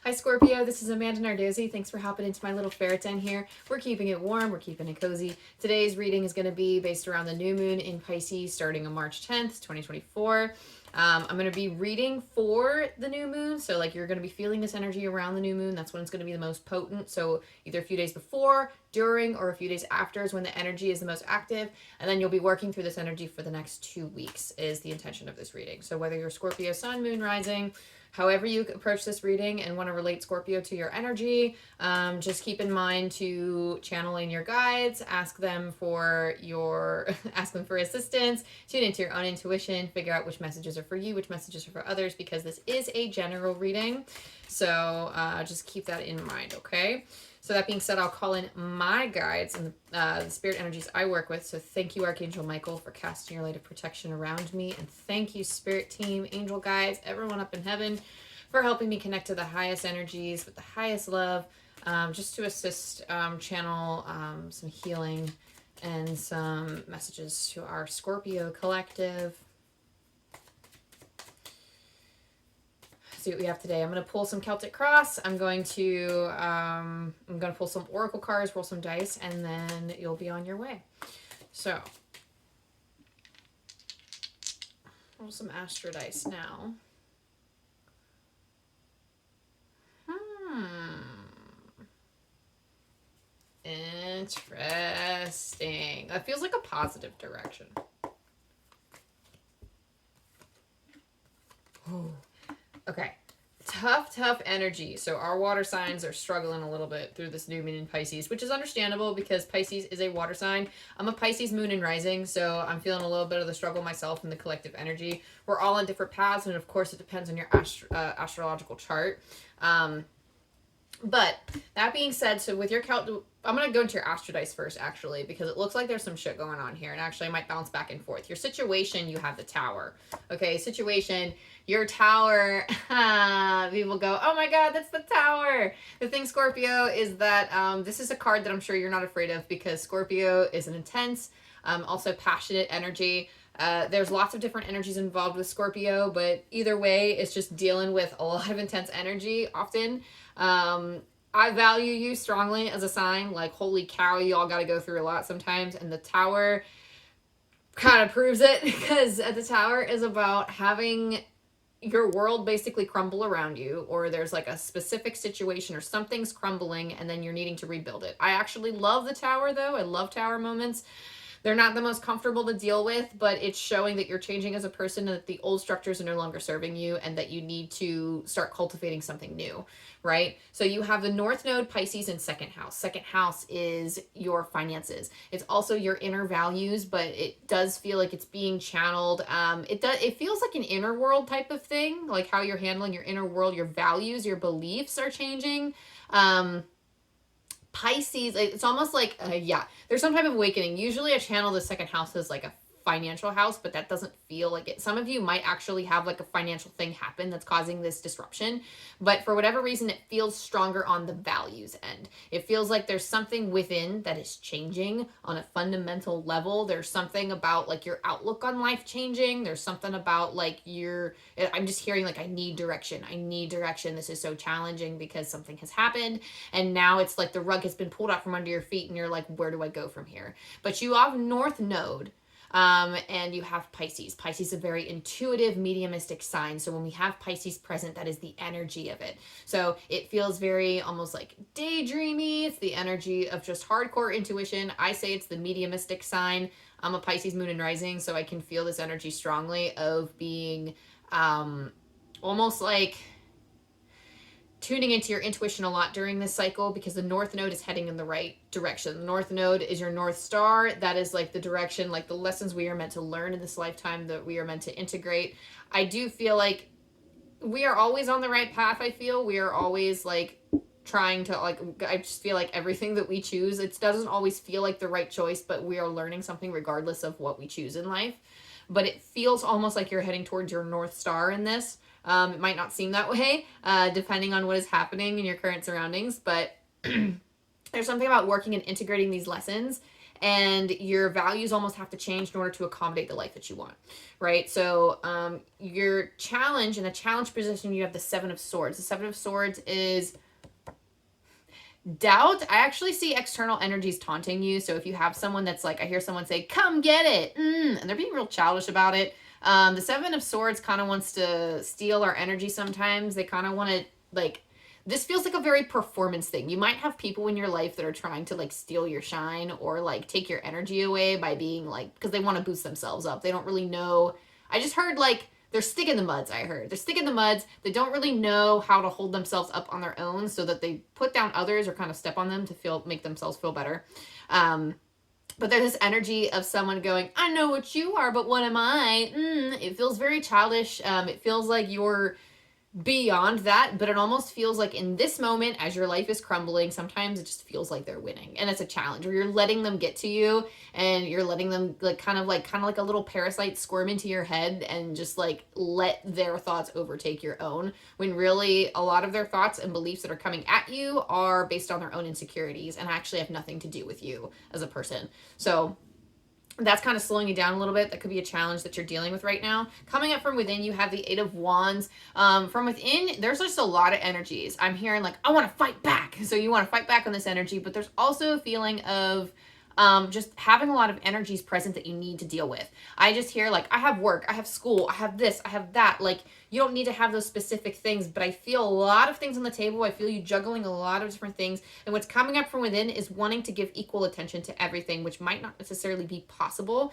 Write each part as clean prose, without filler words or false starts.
Hi Scorpio, this is Amanda Nardozzi. Thanks for hopping into my little ferret den here. We're keeping it warm, we're keeping it cozy. Today's reading is going to be based around the new moon in Pisces starting on March 10th, 2024. I'm going to be reading for the new moon. So like you're going to be feeling this energy around the new moon. That's when it's going to be the most potent. So either a few days before, during, or a few days after is when the energy is the most active. And then you'll be working through this energy for the next 2 weeks is the intention of this reading. So whether you're Scorpio, sun, moon, rising, however you approach this reading and want to relate Scorpio to your energy, just keep in mind to channel in your guides, ask them for assistance, tune into your own intuition, figure out which messages are for you, which messages are for others, because this is a general reading. So just keep that in mind, okay? So that being said, I'll call in my guides and the spirit energies I work with. So thank you, Archangel Michael, for casting your light of protection around me. And thank you, spirit team, angel guides, everyone up in heaven, for helping me connect to the highest energies with the highest love, just to assist channel some healing and some messages to our Scorpio collective. See what we have today. I'm going to pull some Celtic Cross. I'm going to pull some Oracle cards, roll some dice, and then you'll be on your way. So, roll some Astro dice now. Interesting. That feels like a positive direction. Ooh. Okay, tough energy. So our water signs are struggling a little bit through this new moon in Pisces, which is understandable because Pisces is a water sign. I'm a Pisces moon and rising, so I'm feeling a little bit of the struggle myself in the collective energy. We're all on different paths, and of course it depends on your astrological chart. But that being said, so with your I'm going to go into your Astro dice first, actually, because it looks like there's some shit going on here. And actually, I might bounce back and forth. Your situation, you have the Tower. Okay, situation, your Tower. People go, oh my God, that's the Tower. The thing, Scorpio, is that this is a card that I'm sure you're not afraid of because Scorpio is an intense, also passionate energy. There's lots of different energies involved with Scorpio, but either way, it's just dealing with a lot of intense energy often. I value you strongly as a sign. Like, holy cow, you all got to go through a lot sometimes. And the Tower kind of proves it because the Tower is about having your world basically crumble around you, or there's like a specific situation or something's crumbling and then you're needing to rebuild it. I actually love the Tower, though. I love Tower moments. They're not the most comfortable to deal with, but it's showing that you're changing as a person and that the old structures are no longer serving you and that you need to start cultivating something new, right? So you have the North Node, Pisces, and second house. Second house is your finances. It's also your inner values, but it does feel like it's being channeled. It feels like an inner world type of thing, like how you're handling your inner world, your values, your beliefs are changing. Pisces, it's almost like, there's some type of awakening. Usually I channel the second house as like a financial house, but that doesn't feel like it. Some of you might actually have like a financial thing happen that's causing this disruption, but for whatever reason, it feels stronger on the values end. It feels like there's something within that is changing on a fundamental level. There's something about like your outlook on life changing. There's something about like I'm just hearing like, I need direction. This is so challenging because something has happened. And now it's like the rug has been pulled out from under your feet and you're like, where do I go from here? But you have North Node. And you have Pisces. Pisces is a very intuitive, mediumistic sign. So when we have Pisces present, that is the energy of it. So it feels very almost like daydreamy. It's the energy of just hardcore intuition. I say it's the mediumistic sign. I'm a Pisces moon and rising, so I can feel this energy strongly of being almost like tuning into your intuition a lot during this cycle because the North Node is heading in the right direction. The North Node is your North Star. That is like the direction, like the lessons we are meant to learn in this lifetime that we are meant to integrate. I do feel like we are always on the right path. I feel we are always like trying to I just feel like everything that we choose, it doesn't always feel like the right choice, but we are learning something regardless of what we choose in life. But it feels almost like you're heading towards your North Star in this. It might not seem that way, depending on what is happening in your current surroundings, but there's something about working and integrating these lessons and your values almost have to change in order to accommodate the life that you want, right? So your challenge, in the challenge position, you have the Seven of Swords. The Seven of Swords is doubt. I actually see external energies taunting you. So if you have someone that's like, I hear someone say, come get it, and they're being real childish about it. The Seven of Swords kind of wants to steal our energy sometimes. They kind of want to, like, this feels like a very performance thing. You might have people in your life that are trying to, like, steal your shine or, like, take your energy away by being, like, because they want to boost themselves up. They don't really know. I just heard, like, they're stick in the muds, I heard. They're stick in the muds. They don't really know how to hold themselves up on their own, so that they put down others or kind of step on them to make themselves feel better. But there's this energy of someone going, I know what you are, but what am I? It feels very childish. It feels like you're beyond that, but it almost feels like in this moment, as your life is crumbling, sometimes it just feels like they're winning, and it's a challenge where you're letting them get to you, and you're letting them like kind of like a little parasite squirm into your head and just like let their thoughts overtake your own, when really a lot of their thoughts and beliefs that are coming at you are based on their own insecurities and actually have nothing to do with you as a person. So that's kind of slowing you down a little bit. That could be a challenge that you're dealing with right now. Coming up from within, you have the Eight of Wands. From within, there's just a lot of energies. I'm hearing like, I want to fight back. So you want to fight back on this energy, but there's also a feeling of just having a lot of energies present that you need to deal with. I just hear like, I have work, I have school, I have this, I have that. Like, you don't need to have those specific things, but I feel a lot of things on the table. I feel you juggling a lot of different things. And what's coming up from within is wanting to give equal attention to everything, which might not necessarily be possible.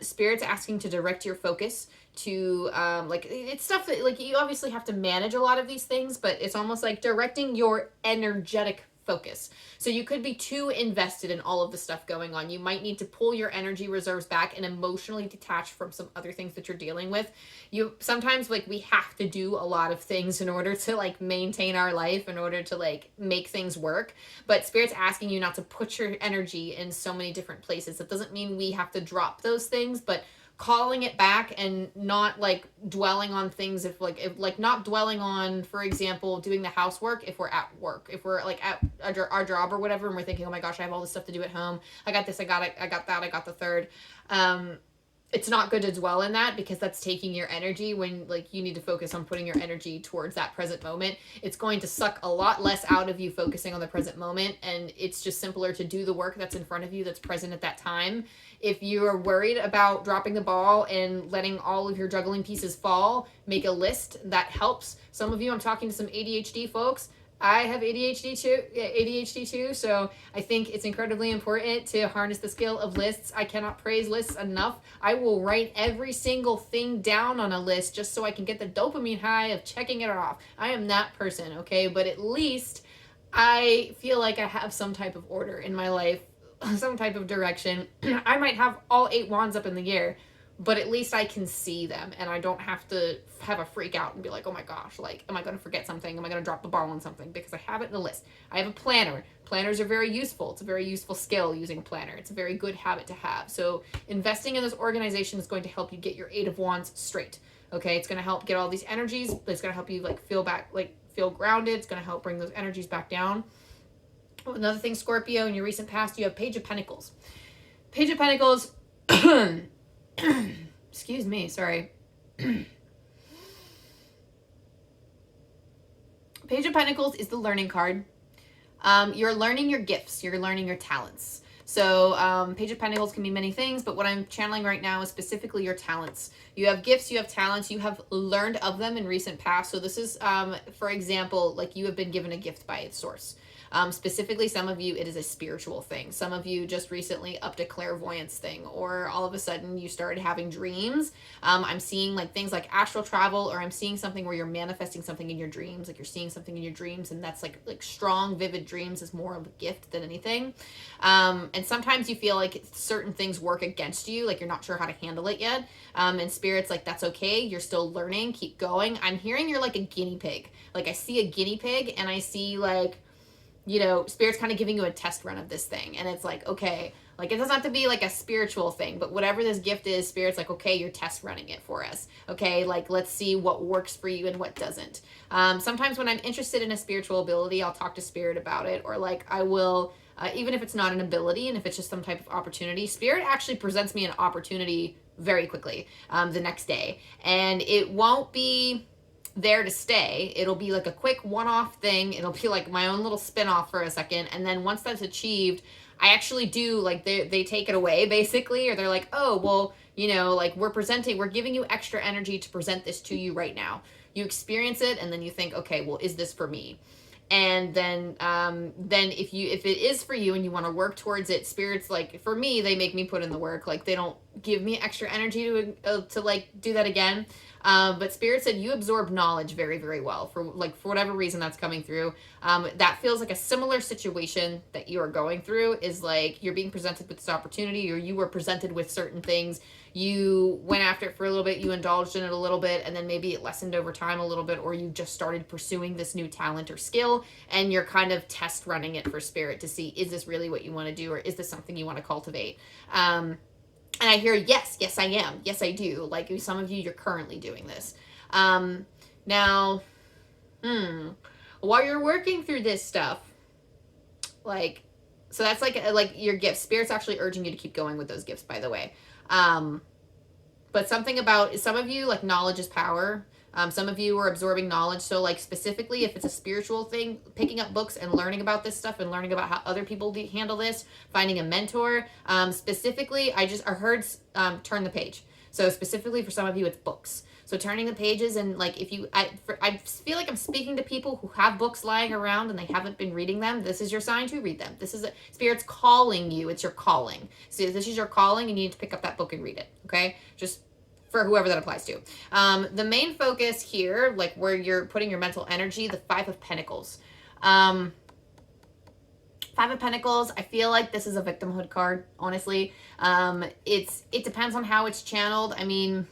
Spirit's asking to direct your focus to like, it's stuff that like you obviously have to manage a lot of these things, but it's almost like directing your energetic focus. So you could be too invested in all of the stuff going on. You might need to pull your energy reserves back and emotionally detach from some other things that you're dealing with. You sometimes like we have to do a lot of things in order to like maintain our life, in order to like make things work. But Spirit's asking you not to put your energy in so many different places. That doesn't mean we have to drop those things, but calling it back and not like dwelling on things if not dwelling on, for example, doing the housework if we're at work, if we're like at our job or whatever, and we're thinking, oh my gosh, I have all this stuff to do at home, I got this, I got it, I got that, I got the third. It's not good to dwell in that, because that's taking your energy when like you need to focus on putting your energy towards that present moment. It's going to suck a lot less out of you focusing on the present moment, and it's just simpler to do the work that's in front of you, that's present at that time. If you are worried about dropping the ball and letting all of your juggling pieces fall, make a list. That helps. Some of you, I'm talking to some ADHD folks. I have ADHD too, so I think it's incredibly important to harness the skill of lists. I cannot praise lists enough. I will write every single thing down on a list just so I can get the dopamine high of checking it off. I am that person, okay? But at least I feel like I have some type of order in my life, some type of direction. I might have all 8 wands up in the air, but at least I can see them, and I don't have to have a freak out and be like, oh my gosh, like, am I going to forget something? Am I going to drop the ball on something? Because I have it in a list. I have a planner. Planners are very useful. It's a very useful skill, using a planner. It's a very good habit to have. So investing in this organization is going to help you get your 8 of Wands straight. Okay, it's going to help get all these energies. It's going to help you like feel grounded. It's going to help bring those energies back down. Another thing, Scorpio, in your recent past, you have Page of Pentacles. Page of Pentacles, excuse me, sorry. Page of Pentacles is the learning card. You're learning your gifts. You're learning your talents. So Page of Pentacles can be many things, but what I'm channeling right now is specifically your talents. You have gifts, you have talents, you have learned of them in recent past. So this is, for example, like you have been given a gift by its source. Specifically, some of you, it is a spiritual thing. Some of you just recently upped a clairvoyance thing, or all of a sudden you started having dreams. I'm seeing like things like astral travel, or I'm seeing something where you're manifesting something in your dreams, like you're seeing something in your dreams, and that's like strong, vivid dreams is more of a gift than anything. And sometimes you feel like certain things work against you, like you're not sure how to handle it yet. And Spirit's like, that's okay. You're still learning. Keep going. I'm hearing you're like a guinea pig. Like I see a guinea pig, and I see like, you know, Spirit's kind of giving you a test run of this thing. And it's like, okay, like it doesn't have to be like a spiritual thing, but whatever this gift is, Spirit's like, okay, you're test running it for us. Okay, like let's see what works for you and what doesn't. Sometimes when I'm interested in a spiritual ability, I'll talk to Spirit about it, or like I will even if it's not an ability and if it's just some type of opportunity. Spirit actually presents me an opportunity very quickly the next day. And it won't be there to stay. It'll be like a quick one-off thing. It'll be like my own little spin-off for a second. And then once that's achieved, I actually do, like, they take it away, basically. Or they're like, oh, well, you know, like, we're giving you extra energy to present this to you right now. You experience it, and then you think, okay, well, is this for me? And then if it is for you and you want to work towards it, spirits, like, for me, they make me put in the work. Like, they don't give me extra energy to like do that again. But Spirit said you absorb knowledge very, very well for whatever reason that's coming through. That feels like a similar situation that you are going through, is like you're being presented with this opportunity, or you were presented with certain things. You went after it for a little bit, you indulged in it a little bit, and then maybe it lessened over time a little bit, or you just started pursuing this new talent or skill, and you're kind of test running it for Spirit to see, is this really what you want to do, or is this something you want to cultivate? And I hear, yes, I am. Yes, I do. Like, some of you, you're currently doing this. Now, while you're working through this stuff, like, so that's like your gifts. Spirit's actually urging you to keep going with those gifts, by the way. But something about, some of you, like, knowledge is power. Some of you are absorbing knowledge. So, like, specifically, if it's a spiritual thing, picking up books and learning about this stuff and learning about how other people handle this, finding a mentor. Specifically, I heard turn the page. So specifically for some of you, it's books. So turning the pages, and like, I feel like I'm speaking to people who have books lying around and they haven't been reading them. This is your sign to read them. This is Spirit's calling you. It's your calling. So this is your calling, and you need to pick up that book and read it. Okay, just for whoever that applies to. The main focus here, like where you're putting your mental energy, the Five of Pentacles. Five of Pentacles, I feel like this is a victimhood card, honestly. It depends on how it's channeled. I mean,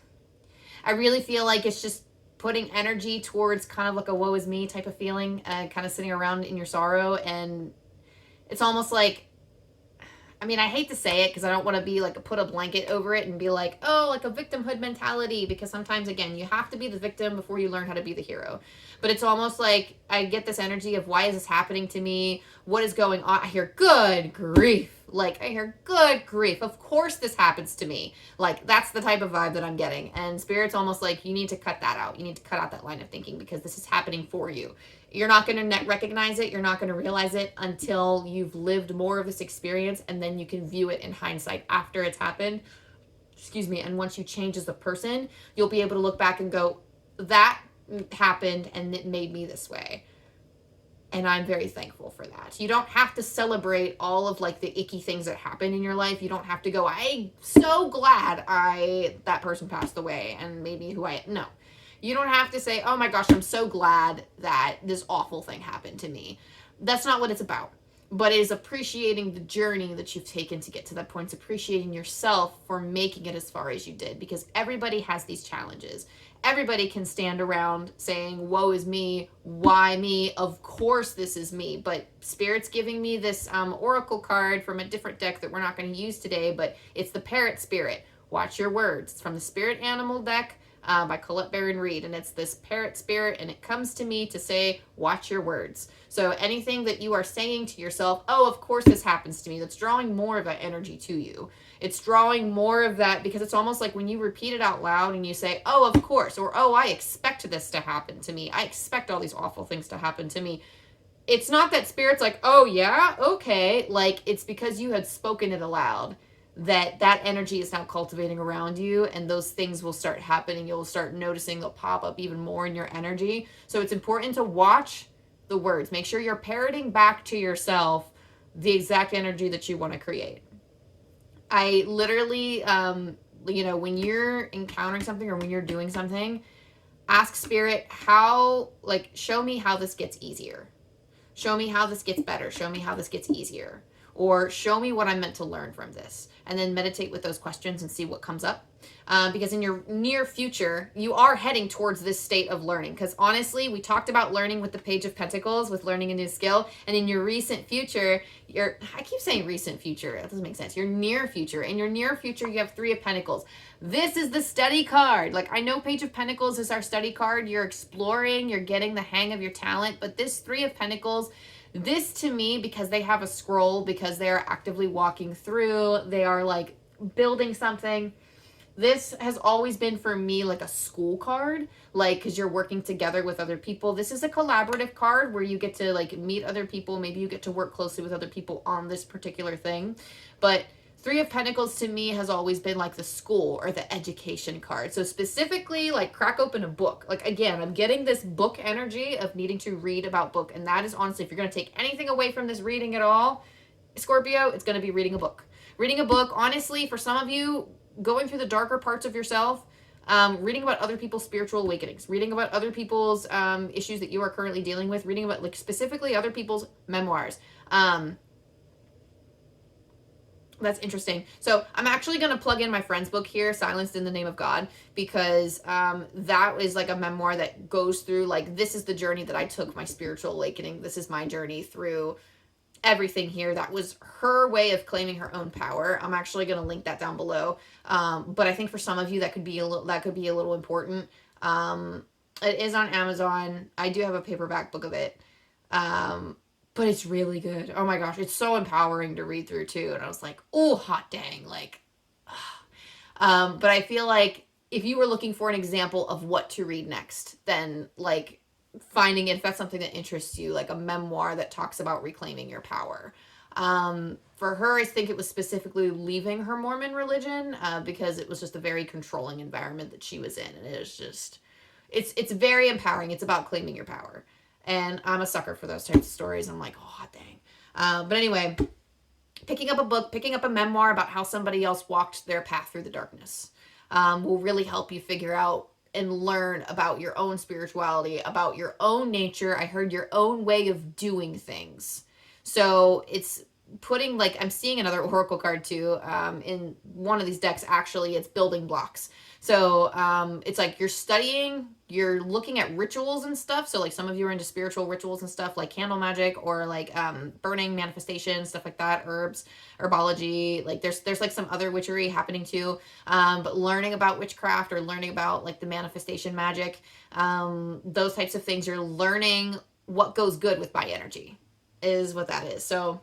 I really feel like it's just putting energy towards kind of like a woe is me type of feeling, kind of sitting around in your sorrow. And it's almost like, I mean, I hate to say it because I don't want to be like put a blanket over it and be like, oh, like a victimhood mentality, because sometimes, again, you have to be the victim before you learn how to be the hero. But it's almost like I get this energy of, why is this happening to me? What is going on? I hear, good grief. Like, I hear, good grief. Of course this happens to me. Like, that's the type of vibe that I'm getting. And Spirit's almost like, you need to cut that out. You need to cut out that line of thinking, because this is happening for you. You're not going to recognize it. You're not going to realize it until you've lived more of this experience, and then you can view it in hindsight after it's happened. Excuse me. And once you change as a person, you'll be able to look back and go, that happened and it made me this way. And I'm very thankful for that. You don't have to celebrate all of like the icky things that happen in your life. You don't have to go, I'm so glad that person passed away and made me who I am. No. You don't have to say, oh my gosh, I'm so glad that this awful thing happened to me. That's not what it's about. But it is appreciating the journey that you've taken to get to that point. It's appreciating yourself for making it as far as you did, because everybody has these challenges. Everybody can stand around saying, woe is me, why me? Of course this is me. But Spirit's giving me this oracle card from a different deck that we're not going to use today, but it's the Parrot Spirit. Watch your words. It's from the Spirit Animal deck by Colette, Baron-Reid, and it's this Parrot Spirit, and it comes to me to say, watch your words. So anything that you are saying to yourself, oh, of course this happens to me, that's drawing more of that energy to you. It's drawing more of that, because it's almost like when you repeat it out loud and you say, oh, of course, or oh, I expect this to happen to me. I expect all these awful things to happen to me. It's not that Spirit's like, oh yeah, okay. Like, it's because you had spoken it aloud that energy is now cultivating around you, and those things will start happening. You'll start noticing they'll pop up even more in your energy. So it's important to watch the words. Make sure you're parroting back to yourself the exact energy that you want to create. I literally, when you're encountering something or when you're doing something, ask Spirit, show me how this gets easier. Show me how this gets better. Show me how this gets easier. Or show me what I'm meant to learn from this. And then meditate with those questions and see what comes up. because in your near future, you are heading towards this state of learning. Because honestly, we talked about learning with the Page of Pentacles, with learning a new skill. And in your recent future, I keep saying recent future. That doesn't make sense. Your near future. In your near future, you have Three of Pentacles. This is the study card. Like, I know Page of Pentacles is our study card. You're exploring, you're getting the hang of your talent. But this Three of Pentacles, this to me, because they have a scroll, because they are actively walking through, they are like building something. This has always been for me like a school card, like, because you're working together with other people. This is a collaborative card where you get to like meet other people. Maybe you get to work closely with other people on this particular thing. But Three of Pentacles to me has always been like the school or the education card. So specifically, like, crack open a book. Like, again, I'm getting this book energy of needing to read about book. And that is honestly, if you're going to take anything away from this reading at all, Scorpio, it's going to be reading a book. Reading a book, honestly, for some of you, going through the darker parts of yourself, reading about other people's spiritual awakenings, reading about other people's issues that you are currently dealing with, reading about, like, specifically other people's memoirs. That's interesting. So I'm actually going to plug in my friend's book here, Silenced in the Name of God, because that is like a memoir that goes through, like, this is the journey that I took, my spiritual awakening. This is my journey through everything here. That was her way of claiming her own power. I'm actually going to link that down below. But I think for some of you that could be a little important. It is on Amazon. I do have a paperback book of it. But it's really good. Oh my gosh, it's so empowering to read through too. And I was like, oh, hot dang, like, but I feel like if you were looking for an example of what to read next, then like finding it, if that's something that interests you, like a memoir that talks about reclaiming your power. For her, I think it was specifically leaving her Mormon religion, because it was just a very controlling environment that she was in. And it is just, it's very empowering. It's about claiming your power. And I'm a sucker for those types of stories. I'm like, oh, hot dang. But anyway, picking up a book, picking up a memoir about how somebody else walked their path through the darkness, will really help you figure out and learn about your own spirituality, about your own nature. I heard your own way of doing things. So it's putting, like, I'm seeing another oracle card too, in one of these decks. Actually, it's building blocks. So it's like you're studying, you're looking at rituals and stuff. So like some of you are into spiritual rituals and stuff, like candle magic or like burning, manifestation, stuff like that, herbs, herbology. Like there's like some other witchery happening too. But learning about witchcraft or learning about like the manifestation magic, those types of things, you're learning what goes good with my energy is what that is. So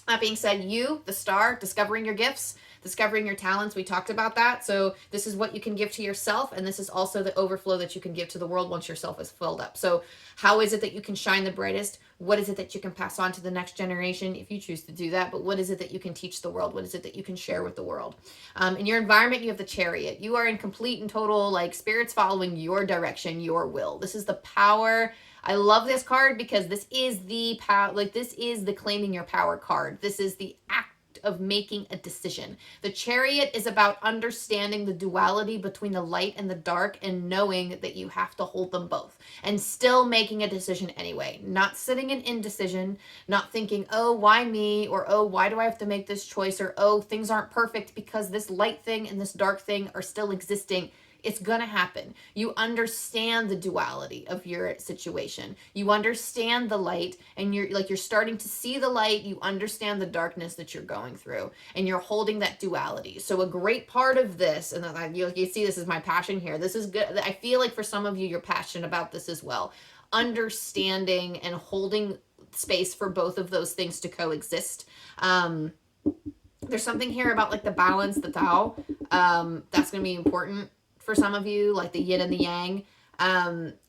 that being said, you, the star, discovering your gifts, discovering your talents, we talked about that. So this is what you can give to yourself, and this is also the overflow that you can give to the world once yourself is filled up. So how is it that you can shine the brightest? What is it that you can pass on to the next generation if you choose to do that? But what is it that you can teach the world? What is it that you can share with the world? In your environment, you have the Chariot. You are in complete and total, like, spirits following your direction, your will. This is the power. I love this card because this is the power, like, this is the claiming your power card. This is the act of making a decision. The Chariot is about understanding the duality between the light and the dark and knowing that you have to hold them both and still making a decision anyway. Not sitting in indecision, not thinking, oh, why me? Or, oh, why do I have to make this choice? Or, oh, things aren't perfect because this light thing and this dark thing are still existing. It's going to happen. You understand the duality of your situation. You understand the light, and you're starting to see the light. You understand the darkness that you're going through, and you're holding that duality. So a great part of this, and you see this is my passion here. This is good. I feel like for some of you, you're passionate about this as well. Understanding and holding space for both of those things to coexist. There's something here about like the balance, the Tao. That's going to be important for some of you, like the yin and the yang.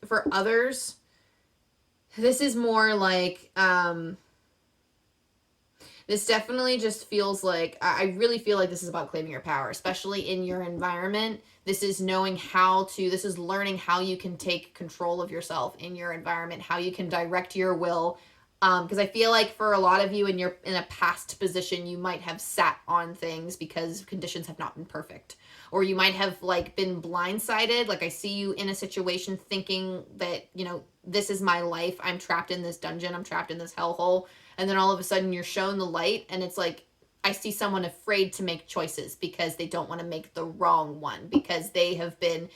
For others, this is more like, this definitely just feels like, I really feel like this is about claiming your power, especially in your environment. This is knowing this is learning how you can take control of yourself in your environment, how you can direct your will. Because I feel like for a lot of you in a past position, you might have sat on things because conditions have not been perfect. Or you might have like been blindsided. Like I see you in a situation thinking that, this is my life. I'm trapped in this dungeon. I'm trapped in this hellhole. And then all of a sudden you're shown the light and it's like, I see someone afraid to make choices because they don't want to make the wrong one, because they have been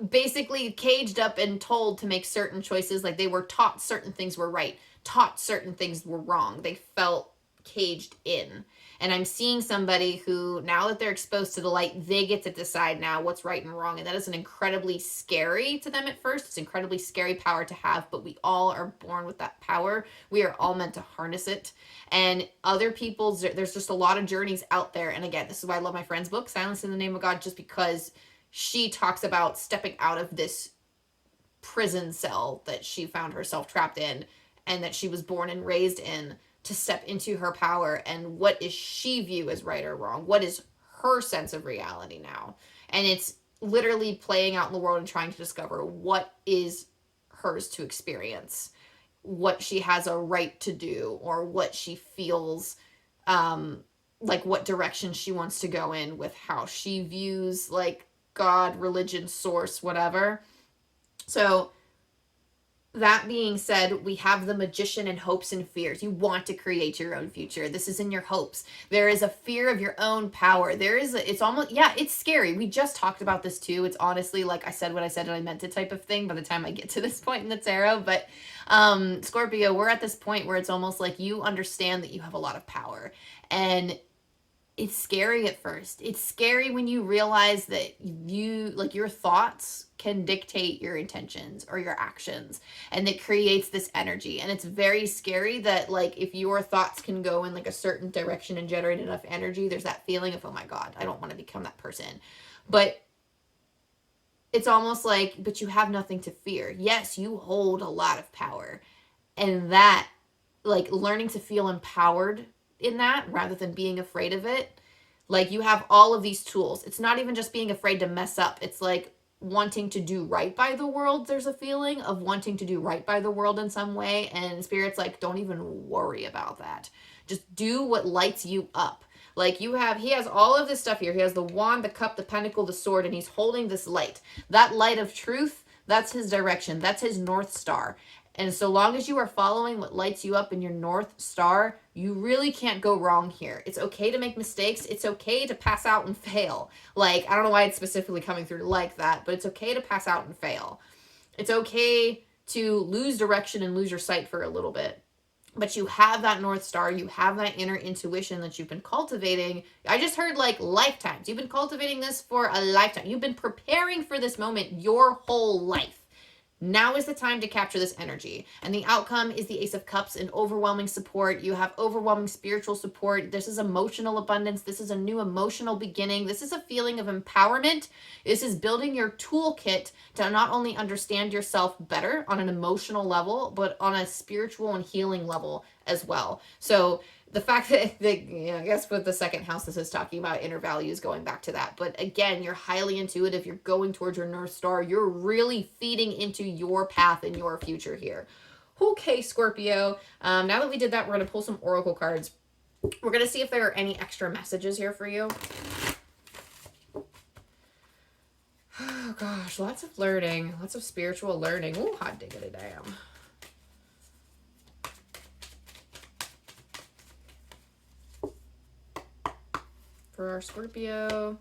basically caged up and told to make certain choices. Like they were taught certain things were right, taught certain things were wrong. They felt caged in. And I'm seeing somebody who, now that they're exposed to the light, they get to decide now what's right and wrong. And that is an incredibly scary to them at first. It's incredibly scary power to have, but we all are born with that power. We are all meant to harness it. And other people's, there's just a lot of journeys out there. And again, this is why I love my friend's book, Silence in the Name of God, just because she talks about stepping out of this prison cell that she found herself trapped in and that she was born and raised in, to step into her power and what is she view as right or wrong? What is her sense of reality now? And it's literally playing out in the world and trying to discover what is hers to experience, what she has a right to do, or what she feels like what direction she wants to go in with how she views like God, religion, source, whatever. So that being said, we have the Magician and hopes and fears. You want to create your own future. This is in your hopes. There is a fear of your own power. It's almost, yeah, it's scary. We just talked about this too. It's honestly like I said what I said and I meant it type of thing by the time I get to this point in the tarot. But Scorpio, we're at this point where it's almost like you understand that you have a lot of power. And it's scary at first. It's scary when you realize that your thoughts can dictate your intentions or your actions, and it creates this energy. And it's very scary that like if your thoughts can go in like a certain direction and generate enough energy, there's that feeling of, oh my God, I don't want to become that person. But it's almost like, but you have nothing to fear. Yes, you hold a lot of power, and that like learning to feel empowered in that rather than being afraid of it. Like you have all of these tools. It's not even just being afraid to mess up. It's like wanting to do right by the world. There's a feeling of wanting to do right by the world in some way. And Spirit's like, don't even worry about that. Just do what lights you up. Like he has all of this stuff here. He has the wand, the cup, the pentacle, the sword, and he's holding this light. That light of truth, that's his direction. That's his North Star. And so long as you are following what lights you up in your North Star, you really can't go wrong here. It's okay to make mistakes. It's okay to pass out and fail. Like, I don't know why it's specifically coming through like that, but it's okay to pass out and fail. It's okay to lose direction and lose your sight for a little bit. But you have that North Star. You have that inner intuition that you've been cultivating. I just heard like lifetimes. You've been cultivating this for a lifetime. You've been preparing for this moment your whole life. Now is the time to capture this energy. And the outcome is the Ace of Cups and overwhelming support. You have overwhelming spiritual support. This is emotional abundance. This is a new emotional beginning. This is a feeling of empowerment. This is building your toolkit to not only understand yourself better on an emotional level, but on a spiritual and healing level as well. So the fact that, I guess with the second house, this is talking about inner values, going back to that. But again, you're highly intuitive. You're going towards your North Star. You're really feeding into your path and your future here. Okay, Scorpio. Now that we did that, we're going to pull some oracle cards. We're going to see if there are any extra messages here for you. Oh, gosh. Lots of learning. Lots of spiritual learning. Ooh, hot diggity damn. For our Scorpio.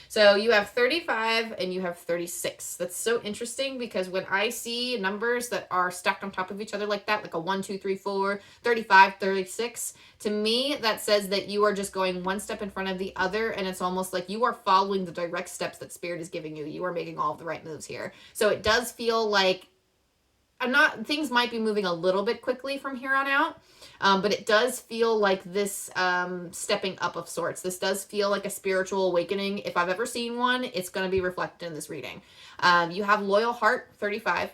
So you have 35 and you have 36. That's so interesting because when I see numbers that are stacked on top of each other like that, like a 1, 2, 3, 4, 35, 36, to me, that says that you are just going one step in front of the other. And it's almost like you are following the direct steps that Spirit is giving you. You are making all of the right moves here. So it does feel like things might be moving a little bit quickly from here on out. But it does feel like this stepping up of sorts. This does feel like a spiritual awakening. If I've ever seen one, it's going to be reflected in this reading. You have loyal heart, 35.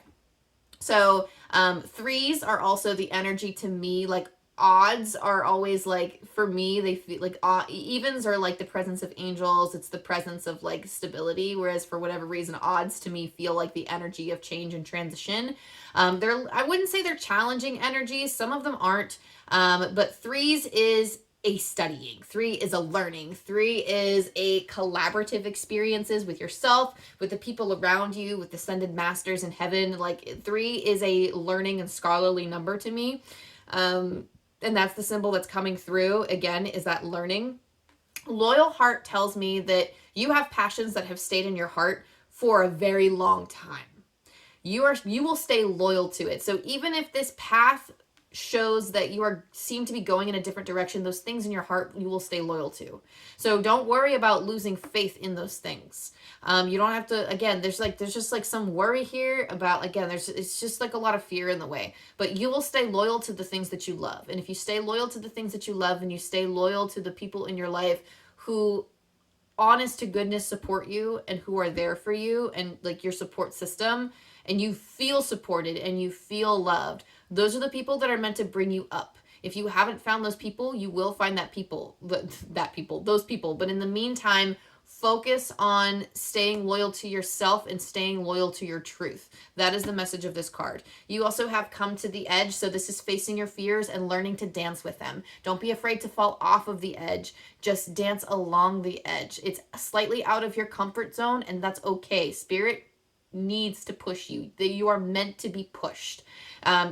So 3s are also the energy to me. Like odds are always like, for me, they feel like evens are like the presence of angels. It's the presence of like stability. Whereas for whatever reason, odds to me feel like the energy of change and transition. I wouldn't say they're challenging energies. Some of them aren't. But 3s is a studying. 3 is a learning. 3 is a collaborative experiences with yourself, with the people around you, with ascended masters in heaven. Like 3 is a learning and scholarly number to me. And that's the symbol that's coming through again, is that learning. Loyal heart tells me that you have passions that have stayed in your heart for a very long time. You will stay loyal to it. So even if this path shows that you seem to be going in a different direction, those things in your heart you will stay loyal to. So don't worry about losing faith in those things. You don't have to, again, there's just like some worry here about, again, it's just like a lot of fear in the way, but you will stay loyal to the things that you love. And if you stay loyal to the things that you love, and you stay loyal to the people in your life who honest to goodness support you and who are there for you and like your support system, and you feel supported and you feel loved, those are the people that are meant to bring you up. If you haven't found those people, you will find those people. But in the meantime, focus on staying loyal to yourself and staying loyal to your truth. That is the message of this card. You also have come to the edge. So this is facing your fears and learning to dance with them. Don't be afraid to fall off of the edge. Just dance along the edge. It's slightly out of your comfort zone, and that's okay. Spirit needs to push you. You are meant to be pushed.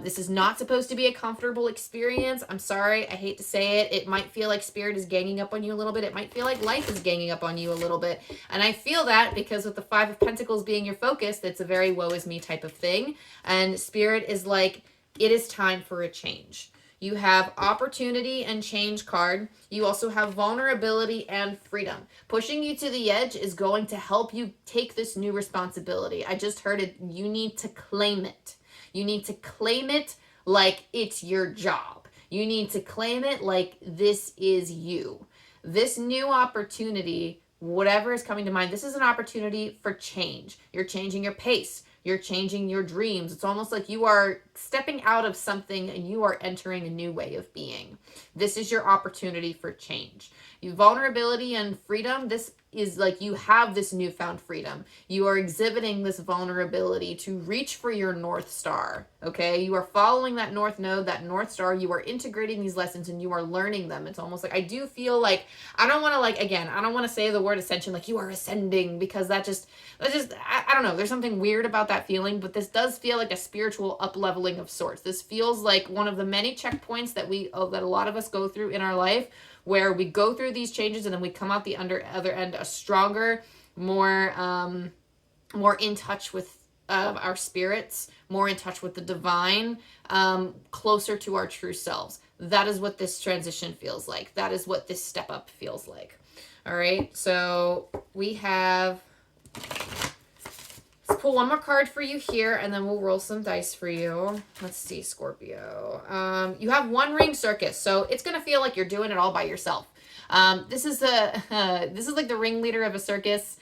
This is not supposed to be a comfortable experience. I'm sorry, I hate to say it. It might feel like spirit is ganging up on you a little bit. It might feel like life is ganging up on you a little bit. And I feel that because with the 5 of Pentacles being your focus, that's a very woe is me type of thing. And spirit is like, it is time for a change. You have opportunity and change card. You also have vulnerability and freedom. Pushing you to the edge is going to help you take this new responsibility. I just heard it. You need to claim it. You need to claim it like it's your job. You need to claim it like this is you. This new opportunity, whatever is coming to mind, this is an opportunity for change. You're changing your pace. You're changing your dreams. It's almost like you are stepping out of something and you are entering a new way of being. This is your opportunity for change. Vulnerability and freedom, this is like you have this newfound freedom. You are exhibiting this vulnerability to reach for your North Star, okay? You are following that North Node, that North Star. You are integrating these lessons and you are learning them. It's almost like, I do feel like, I don't want to say the word ascension, like you are ascending, because that just I don't know. There's something weird about that feeling, but this does feel like a spiritual up-leveling of sorts. This feels like one of the many checkpoints that that a lot of us go through in our life, where we go through these changes and then we come out the other end a stronger, more in touch with our spirits, more in touch with the divine, closer to our true selves. That is what this transition feels like. That is what this step up feels like. All right, so we have, let's pull one more card for you here, and then we'll roll some dice for you. Let's see, Scorpio. You have one ring circus, so it's gonna feel like you're doing it all by yourself. This is like the ringleader of a circus.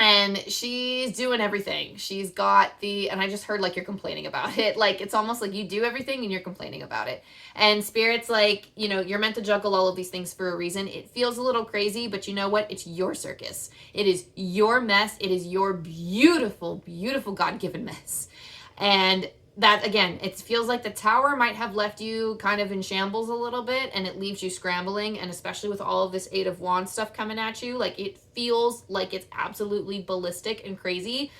And she's doing everything. She's got and I just heard like you're complaining about it. Like, it's almost like you do everything and you're complaining about it. And Spirit's like, you're meant to juggle all of these things for a reason. It feels a little crazy, but you know what? It's your circus. It is your mess. It is your beautiful, beautiful God-given mess. And that, again, it feels like the Tower might have left you kind of in shambles a little bit, and it leaves you scrambling, and especially with all of this 8 of Wands stuff coming at you, like, it feels like it's absolutely ballistic and crazy.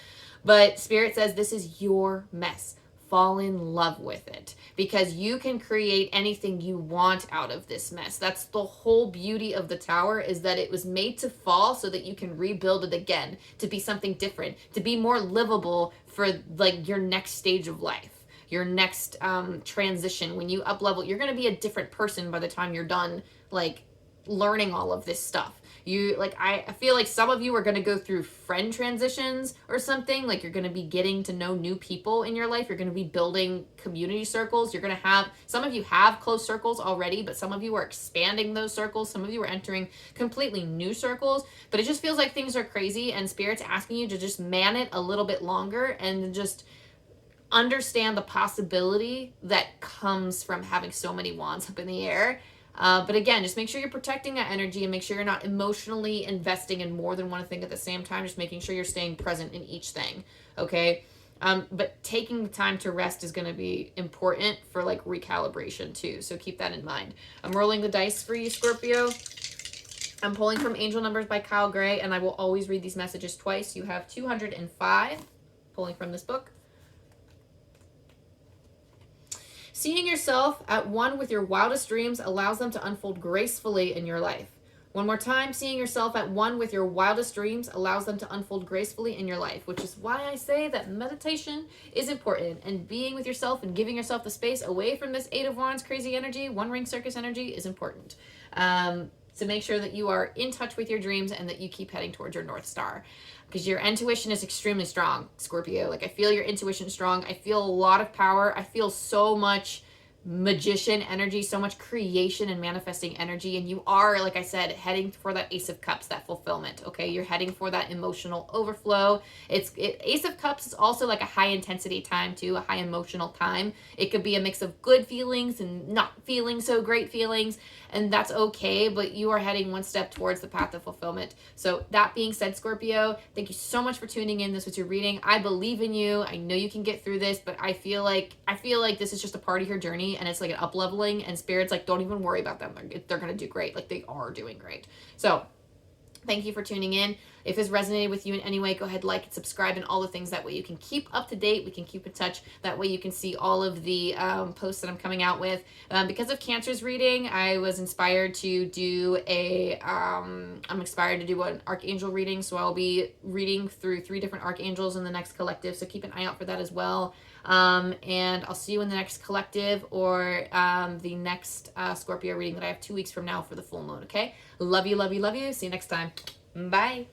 But Spirit says this is your mess. Fall in love with it, because you can create anything you want out of this mess. That's the whole beauty of the Tower, is that it was made to fall so that you can rebuild it again, to be something different, to be more livable for like your next stage of life, your next transition. When you up level, you're going to be a different person by the time you're done like learning all of this stuff. I feel like some of you are going to go through friend transitions or something. Like, you're going to be getting to know new people in your life. You're going to be building community circles. You're going to have, some of you have close circles already, but some of you are expanding those circles. Some of you are entering completely new circles, but it just feels like things are crazy, and Spirit's asking you to just man it a little bit longer and just understand the possibility that comes from having so many wands up in the air. But again, just make sure you're protecting that energy, and make sure you're not emotionally investing in more than one thing at the same time. Just making sure you're staying present in each thing. Okay. But taking the time to rest is going to be important for like recalibration too. So keep that in mind. I'm rolling the dice for you, Scorpio. I'm pulling from Angel Numbers by Kyle Gray, and I will always read these messages twice. You have 205, pulling from this book. Seeing yourself at one with your wildest dreams allows them to unfold gracefully in your life. One more time, seeing yourself at one with your wildest dreams allows them to unfold gracefully in your life, which is why I say that meditation is important, and being with yourself and giving yourself the space away from this Eight of Wands crazy energy, One Ring Circus energy is important. To make sure that you are in touch with your dreams and that you keep heading towards your North Star. Because your intuition is extremely strong, Scorpio. Like, I feel your intuition strong. I feel a lot of power. I feel so much magician energy, so much creation and manifesting energy, and you are, like I said, heading for that Ace of Cups, that fulfillment. Okay, you're heading for that emotional overflow. Ace of Cups is also like a high intensity time too, a high emotional time. It could be a mix of good feelings and not feeling so great feelings, and that's okay, but you are heading one step towards the path of fulfillment. So that being said, Scorpio, thank you so much for tuning in. This was your reading. I believe in you. I know you can get through this, but I feel like this is just a part of your journey, and it's like an up leveling, and Spirit's like, don't even worry about them. They're going to do great. Like, they are doing great. So thank you for tuning in. If this resonated with you in any way, go ahead, like and subscribe and all the things. That way you can keep up to date. We can keep in touch. That way you can see all of the posts that I'm coming out with. Because of Cancer's reading, I was inspired to do I'm inspired to do an Archangel reading. So I'll be reading through 3 different Archangels in the next collective. So keep an eye out for that as well. And I'll see you in the next collective or the next Scorpio reading that I have 2 weeks from now for the full moon. Okay. Love you, love you, love you. See you next time. Bye.